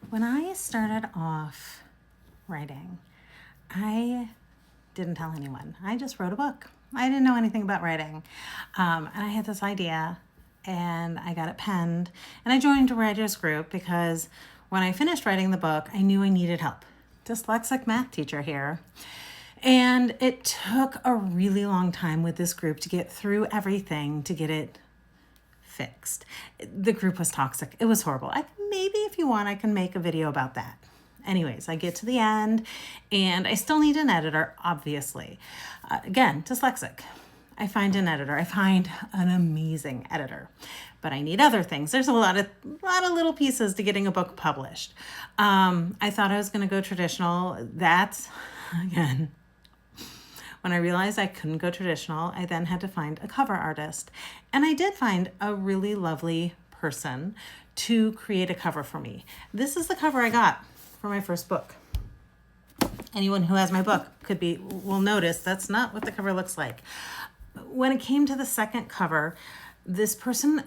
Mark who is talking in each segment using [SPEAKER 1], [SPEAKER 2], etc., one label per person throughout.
[SPEAKER 1] When I started off writing, I didn't tell anyone. I just wrote a book. I didn't know anything about writing. And I had this idea and I got it penned. And I joined a writer's group because when I finished writing the book, I knew I needed help. Dyslexic math teacher here. And it took a really long time with this group to get through everything to get it fixed. The group was toxic. It was horrible. Maybe if you want, I can make a video about that. Anyways, I get to the end and I still need an editor, obviously. Again, dyslexic. I find an editor. I find an amazing editor, but I need other things. There's a lot of little pieces to getting a book published. I thought I was going to go traditional. That's, again, when I realized I couldn't go traditional, I then had to find a cover artist. And I did find a really lovely person to create a cover for me. This is the cover I got for my first book. Anyone who has my book will notice that's not what the cover looks like. When it came to the second cover, this person,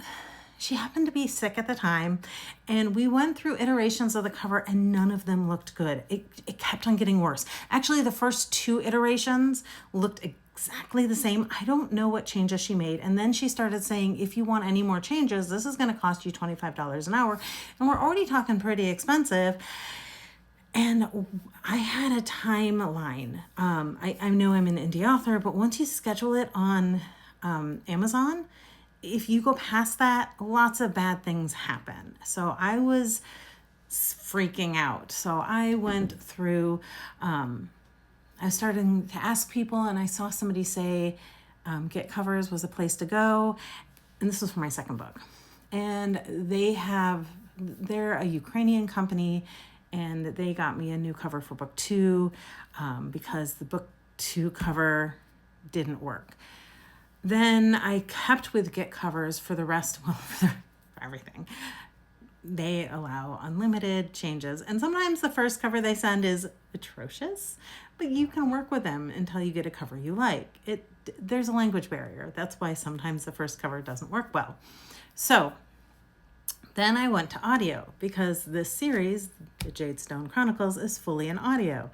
[SPEAKER 1] she happened to be sick at the time, and we went through iterations of the cover and none of them looked good. It kept on getting worse. Actually, the first two iterations looked exactly the same. I don't know what changes she made. And then she started saying, if you want any more changes, this is going to cost you $25 an hour. And we're already talking pretty expensive. And I had a timeline. I know I'm an indie author, but once you schedule it on Amazon, if you go past that, lots of bad things happen. So I was freaking out. So I went through, I was starting to ask people, and I saw somebody say Get Covers was a place to go. And this was for my second book. And they're a Ukrainian company, and they got me a new cover for book 2 because the book 2 cover didn't work. Then I kept with Get Covers for the rest, for everything. They allow unlimited changes. And sometimes the first cover they send is atrocious, but you can work with them until you get a cover you like. There's a language barrier. That's why sometimes the first cover doesn't work well. So then I went to audio because this series, the Jadestone Chronicles, is fully in audio.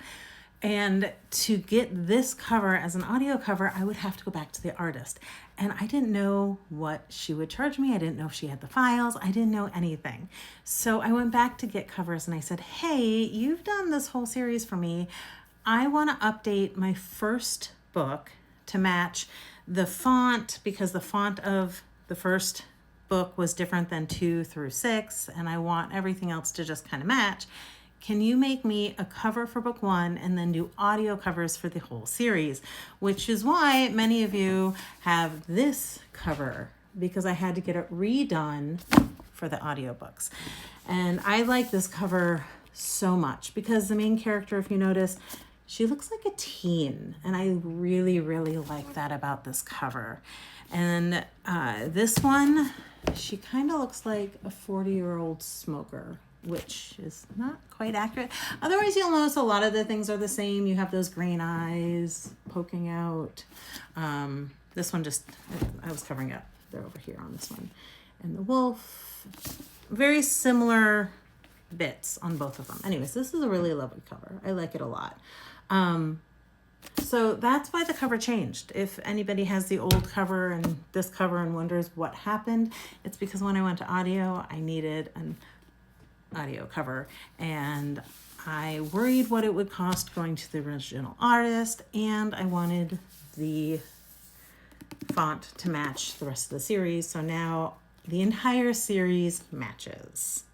[SPEAKER 1] And to get this cover as an audio cover, I would have to go back to the artist. And I didn't know what she would charge me. I didn't know if she had the files. I didn't know anything. So I went back to Get Covers and I said, hey, you've done this whole series for me. I want to update my first book to match the font, because the font of the first book was different than 2 through 6, and I want everything else to just kind of match. Can you make me a cover for book 1 and then do audio covers for the whole series? Which is why many of you have this cover, because I had to get it redone for the audiobooks. And I like this cover so much because the main character, if you notice, she looks like a teen. And I really, really like that about this cover. And this one, she kind of looks like a 40-year-old smoker, which is not quite accurate. Otherwise, you'll notice a lot of the things are the same. You have those green eyes poking out. This one I was covering up. They're over here on this one. And the wolf, very similar bits on both of them. Anyways, this is a really lovely cover. I like it a lot. So that's why the cover changed. If anybody has the old cover and this cover and wonders what happened, it's because when I went to audio, I needed an audio cover, and I worried what it would cost going to the original artist, and I wanted the font to match the rest of the series. So now the entire series matches.